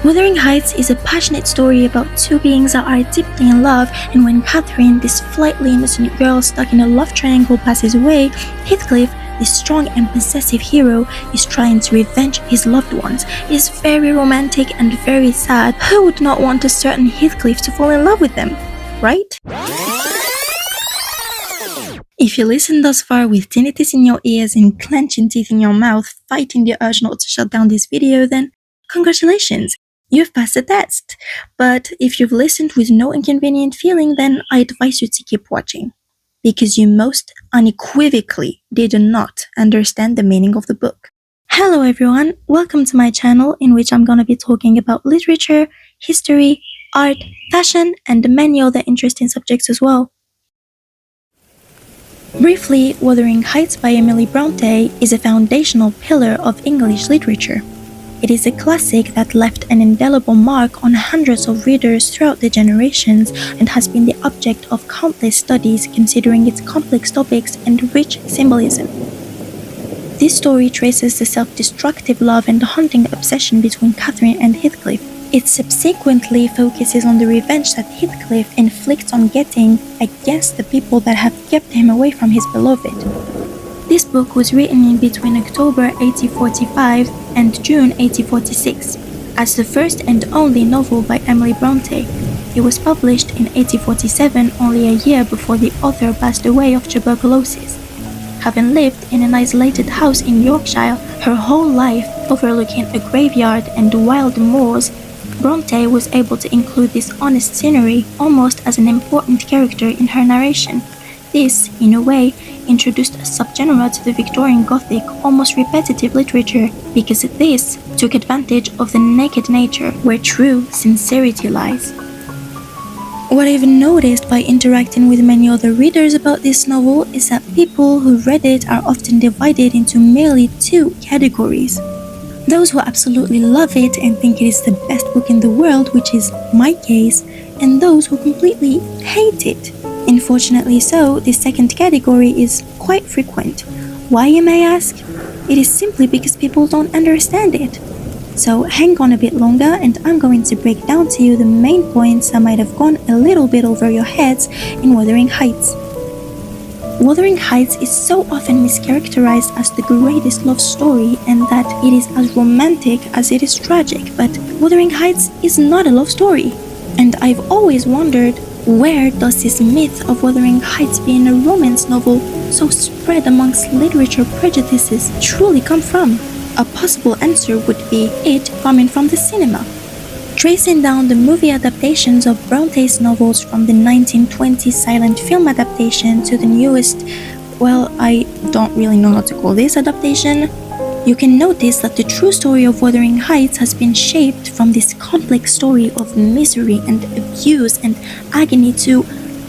Wuthering Heights is a passionate story about two beings that are deeply in love, and when Catherine, this slightly innocent girl stuck in a love triangle, passes away, Heathcliff, this strong and possessive hero, is trying to revenge his loved ones. It is very romantic and very sad. Who would not want a certain Heathcliff to fall in love with them, right? If you listen thus far with tinnitus in your ears and clenching teeth in your mouth, fighting the urge not to shut down this video, then congratulations! You've passed the test. But if you've listened with no inconvenient feeling, then I advise you to keep watching, because you most unequivocally did not understand the meaning of the book. Hello everyone, welcome to my channel in which I'm gonna be talking about literature, history, art, fashion, and many other interesting subjects as well. Briefly, Wuthering Heights by Emily Bronte is a foundational pillar of English literature. It is a classic that left an indelible mark on hundreds of readers throughout the generations and has been the object of countless studies considering its complex topics and rich symbolism. This story traces the self-destructive love and haunting obsession between Catherine and Heathcliff. It subsequently focuses on the revenge that Heathcliff inflicts on getting against the people that have kept him away from his beloved. This book was written in between October 1845 and June 1846 as the first and only novel by Emily Bronte. It was published in 1847, only a year before the author passed away of tuberculosis. Having lived in an isolated house in Yorkshire her whole life, overlooking a graveyard and wild moors, Bronte was able to include this honest scenery almost as an important character in her narration. This, in a way, introduced a subgenre to the Victorian Gothic, almost repetitive literature, because this took advantage of the naked nature where true sincerity lies. What I've noticed by interacting with many other readers about this novel is that people who read it are often divided into merely two categories. Those who absolutely love it and think it is the best book in the world, which is my case, and those who completely hate it. Unfortunately so, this second category is quite frequent. Why, you may ask? It is simply because people don't understand it. So hang on a bit longer and I'm going to break down to you the main points that might have gone a little bit over your heads in Wuthering Heights. Wuthering Heights is so often mischaracterized as the greatest love story and that it is as romantic as it is tragic, but Wuthering Heights is not a love story. And I've always wondered, where does this myth of Wuthering Heights being a romance novel so spread amongst literature prejudices truly come from? A possible answer would be it coming from the cinema. Tracing down the movie adaptations of Bronte's novels from the 1920s silent film adaptation to the newest, well, I don't really know how to call this adaptation, you can notice that the true story of Wuthering Heights has been shaped from this complex story of misery and abuse and agony to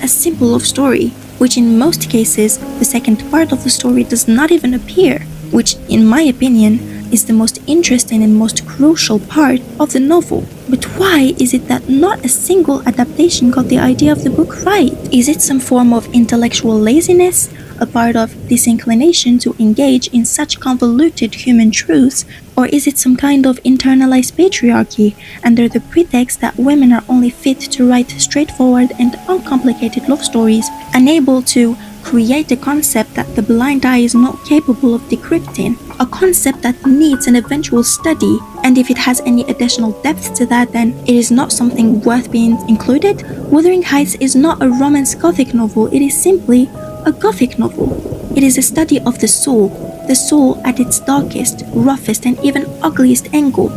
a simple love story, which in most cases, the second part of the story does not even appear, which, in my opinion, is the most interesting and most crucial part of the novel. But why is it that not a single adaptation got the idea of the book right? Is it some form of intellectual laziness? A part of disinclination to engage in such convoluted human truths? Or is it some kind of internalized patriarchy under the pretext that women are only fit to write straightforward and uncomplicated love stories, unable to create a concept that the blind eye is not capable of decrypting, a concept that needs an eventual study, and if it has any additional depth to that, then it is not something worth being included? Wuthering Heights is not a romance gothic novel, it is simply a gothic novel. It is a study of the soul at its darkest, roughest, and even ugliest angle.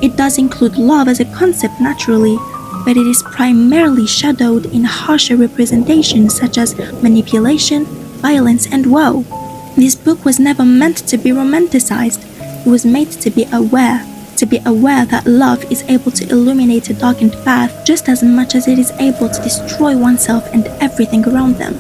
It does include love as a concept naturally, but it is primarily shadowed in harsher representations such as manipulation, violence, and woe. This book was never meant to be romanticized. It was made to be aware that love is able to illuminate a darkened path just as much as it is able to destroy oneself and everything around them.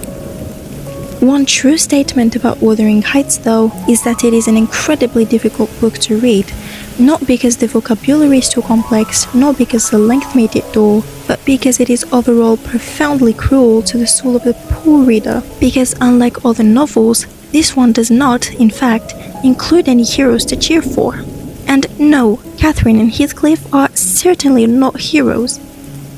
One true statement about Wuthering Heights, though, is that it is an incredibly difficult book to read. Not because the vocabulary is too complex, not because the length made it dull, but because it is overall profoundly cruel to the soul of the poor reader. Because unlike other novels, this one does not, in fact, include any heroes to cheer for. And no, Catherine and Heathcliff are certainly not heroes.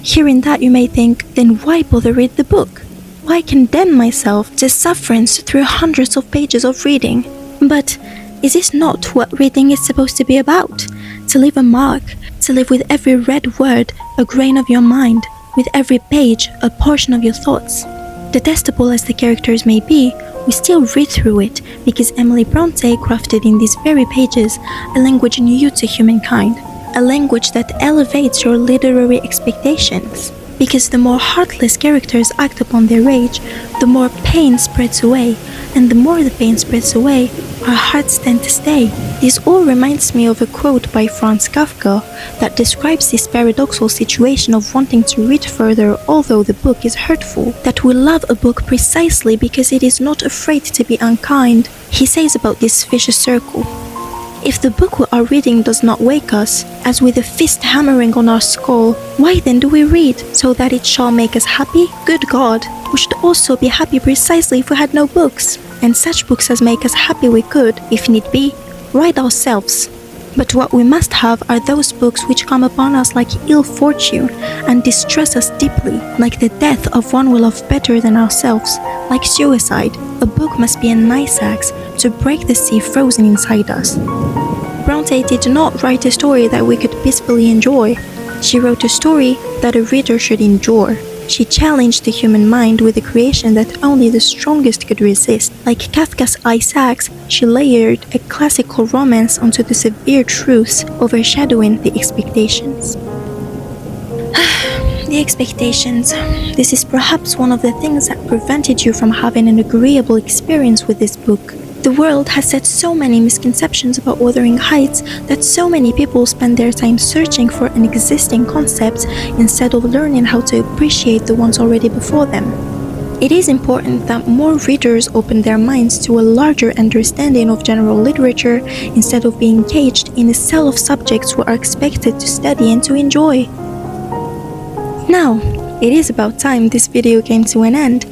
Hearing that, you may think, then why bother read the book? Why condemn myself to sufferance through hundreds of pages of reading? But is this not what reading is supposed to be about? To leave a mark, to live with every read word a grain of your mind, with every page a portion of your thoughts. Detestable as the characters may be, we still read through it because Emily Bronte crafted in these very pages a language new to humankind, a language that elevates your literary expectations. Because the more heartless characters act upon their rage, the more pain spreads away, and the more the pain spreads away, our hearts tend to stay. This all reminds me of a quote by Franz Kafka that describes this paradoxical situation of wanting to read further although the book is hurtful, that we love a book precisely because it is not afraid to be unkind. He says about this vicious circle: if the book we are reading does not wake us, as with a fist hammering on our skull, why then do we read? So that it shall make us happy? Good God! We should also be happy precisely if we had no books. And such books as make us happy we could, if need be, write ourselves. But what we must have are those books which come upon us like ill fortune and distress us deeply, like the death of one we love better than ourselves, like suicide. A book must be an ice axe to break the sea frozen inside us. Bronte did not write a story that we could peacefully enjoy. She wrote a story that a reader should endure. She challenged the human mind with a creation that only the strongest could resist. Like Kafka's Ice Axe, she layered a classical romance onto the severe truths, overshadowing the expectations. The expectations. This is perhaps one of the things that prevented you from having an agreeable experience with this book. The world has set so many misconceptions about Wuthering Heights that so many people spend their time searching for an existing concept instead of learning how to appreciate the ones already before them. It is important that more readers open their minds to a larger understanding of general literature instead of being caged in a cell of subjects we are expected to study and to enjoy. Now, it is about time this video came to an end.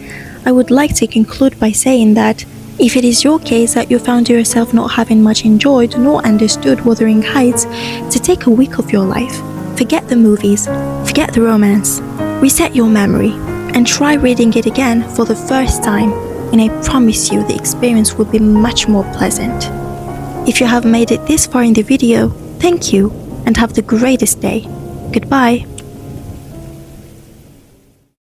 I would like to conclude by saying that if it is your case that you found yourself not having much enjoyed nor understood Wuthering Heights, to take a week of your life, forget the movies, forget the romance, reset your memory, and try reading it again for the first time, and I promise you the experience will be much more pleasant. If you have made it this far in the video, thank you, and have the greatest day. Goodbye.